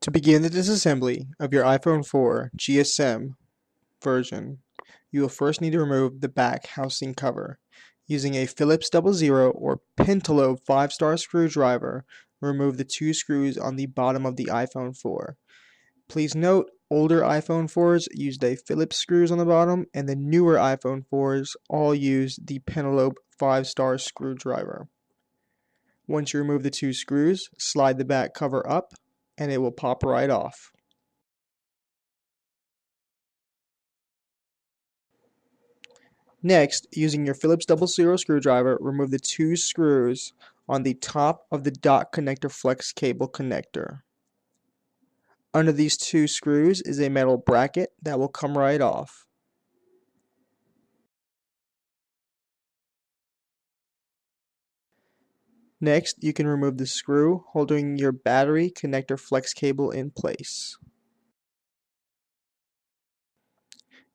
To begin the disassembly of your iPhone 4 GSM version, you will first need to remove the back housing cover. Using a Phillips 00 or Pentalobe 5-star screwdriver, remove the two screws on the bottom of the iPhone 4. Please note, older iPhone 4s used a Phillips screws on the bottom, and the newer iPhone 4s all use the Pentalobe 5-star screwdriver. Once you remove the two screws, slide the back cover up, and it will pop right off. Next, using your Phillips 00 screwdriver, remove the two screws on the top of the dot connector flex cable connector. Under these two screws is a metal bracket that will come right off. Next, you can remove the screw holding your battery connector flex cable in place.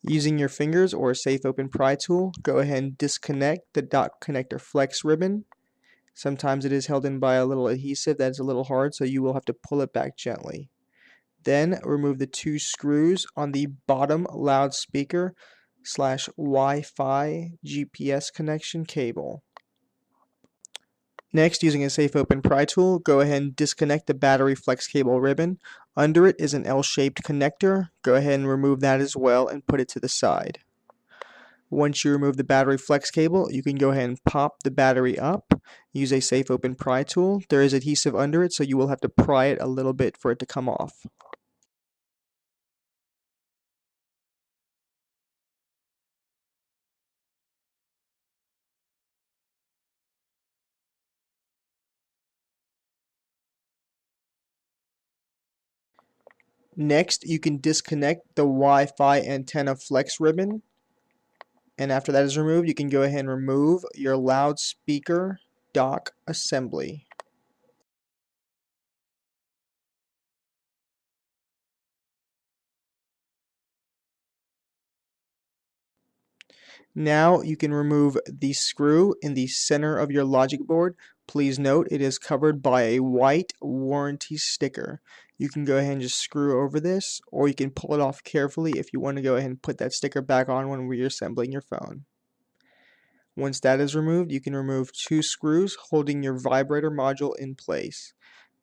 Using your fingers or a safe open pry tool, go ahead and disconnect the dot connector flex ribbon. Sometimes it is held in by a little adhesive that is a little hard, so you will have to pull it back gently. Then remove the two screws on the bottom loudspeaker / Wi-Fi GPS connection cable. Next, using a safe open pry tool, go ahead and disconnect the battery flex cable ribbon. Under it is an L-shaped connector. Go ahead and remove that as well and put it to the side. Once you remove the battery flex cable, you can go ahead and pop the battery up. Use a safe open pry tool. There is adhesive under it, so you will have to pry it a little bit for it to come off. Next, you can disconnect the Wi-Fi antenna flex ribbon. And after that is removed, you can go ahead and remove your loudspeaker dock assembly. Now you can remove the screw in the center of your logic board. Please note it is covered by a white warranty sticker. You can go ahead and just screw over this, or you can pull it off carefully if you want to go ahead and put that sticker back on when reassembling your phone. Once that is removed, you can remove two screws holding your vibrator module in place.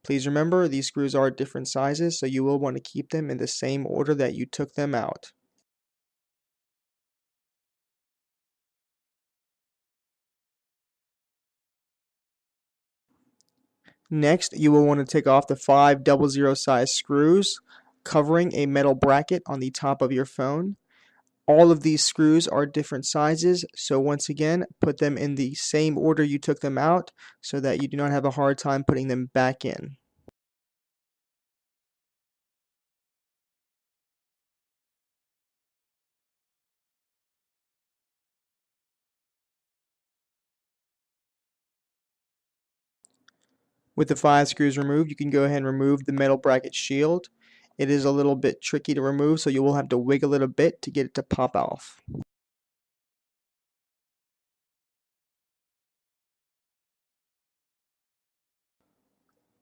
Please remember these screws are different sizes, so you will want to keep them in the same order that you took them out. Next, you will want to take off the 500 size screws covering a metal bracket on the top of your phone. All of these screws are different sizes, so once again, put them in the same order you took them out so that you do not have a hard time putting them back in. With the 5 screws removed, you can go ahead and remove the metal bracket shield. It is a little bit tricky to remove, so you will have to wiggle it a bit to get it to pop off.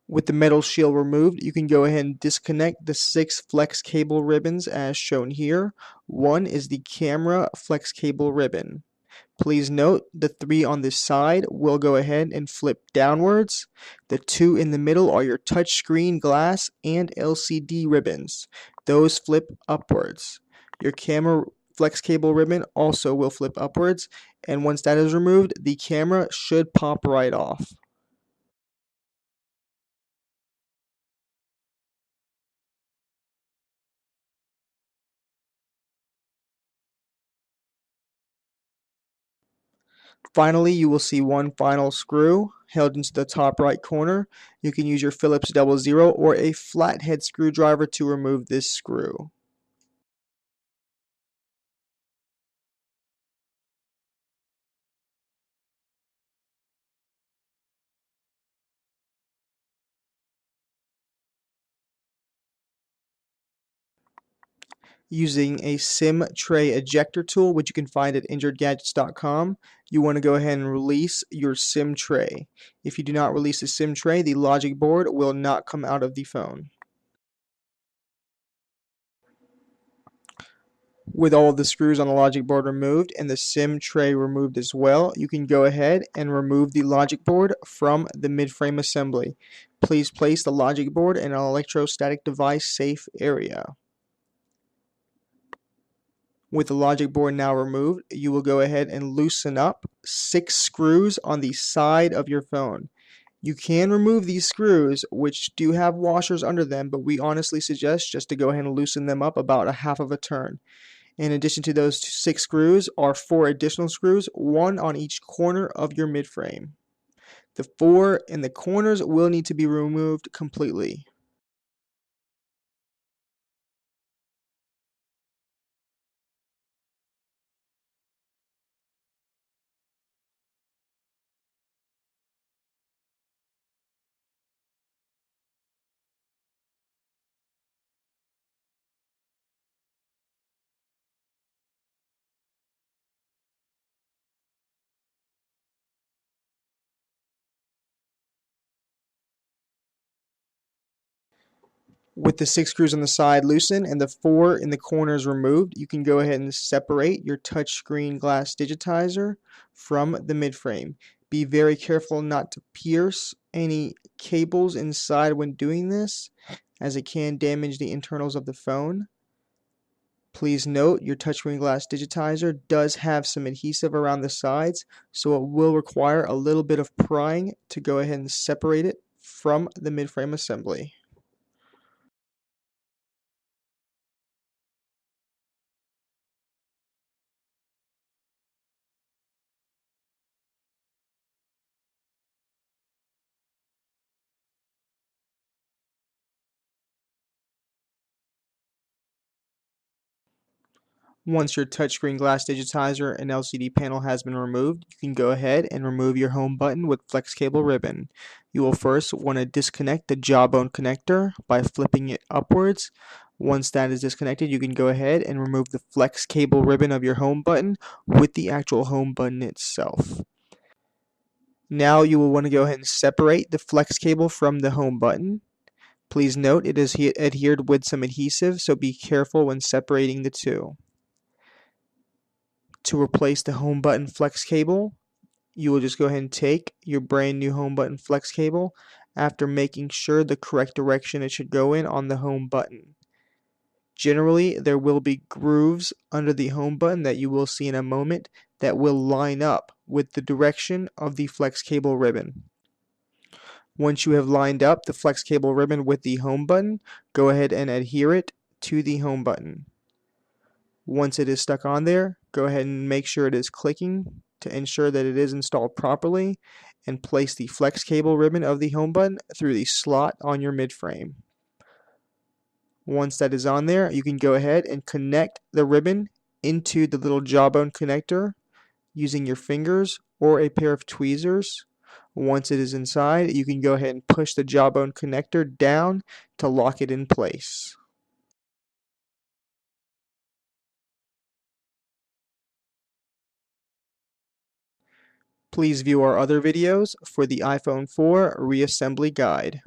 With the metal shield removed, you can go ahead and disconnect the 6 flex cable ribbons as shown here. One is the camera flex cable ribbon. Please note the 3 on this side will go ahead and flip downwards. The 2 in the middle are your touchscreen glass and LCD ribbons. Those flip upwards. Your camera flex cable ribbon also will flip upwards, and once that is removed, the camera should pop right off. Finally, you will see one final screw held into the top right corner. You can use your Phillips 00 or a flathead screwdriver to remove this screw. Using a SIM tray ejector tool, which you can find at injuredgadgets.com, you want to go ahead and release your SIM tray. If you do not release the SIM tray, the logic board will not come out of the phone. With all of the screws on the logic board removed and the SIM tray removed as well, you can go ahead and remove the logic board from the mid-frame assembly. Please place the logic board in an electrostatic device safe area. With the logic board now removed, you will go ahead and loosen up 6 screws on the side of your phone. You can remove these screws, which do have washers under them, but we honestly suggest just to go ahead and loosen them up about a half of a turn. In addition to those 6 screws are 4 additional screws, one on each corner of your midframe. The 4 in the corners will need to be removed completely. With the 6 screws on the side loosened and the 4 in the corners removed, you can go ahead and separate your touchscreen glass digitizer from the midframe. Be very careful not to pierce any cables inside when doing this, as it can damage the internals of the phone. Please note your touchscreen glass digitizer does have some adhesive around the sides, so it will require a little bit of prying to go ahead and separate it from the midframe assembly. Once your touchscreen glass digitizer and LCD panel has been removed, you can go ahead and remove your home button with flex cable ribbon. You will first want to disconnect the jawbone connector by flipping it upwards. Once that is disconnected, you can go ahead and remove the flex cable ribbon of your home button with the actual home button itself. Now you will want to go ahead and separate the flex cable from the home button. Please note it is adhered with some adhesive, so be careful when separating the two. To replace the home button flex cable, you will just go ahead and take your brand new home button flex cable after making sure the correct direction it should go in on the home button. Generally, there will be grooves under the home button that you will see in a moment that will line up with the direction of the flex cable ribbon. Once you have lined up the flex cable ribbon with the home button, go ahead and adhere it to the home button. Once it is stuck on there, go ahead and make sure it is clicking to ensure that it is installed properly, and place the flex cable ribbon of the home button through the slot on your midframe. Once that is on there, you can go ahead and connect the ribbon into the little jawbone connector using your fingers or a pair of tweezers. Once it is inside, you can go ahead and push the jawbone connector down to lock it in place. Please view our other videos for the iPhone 4 reassembly guide.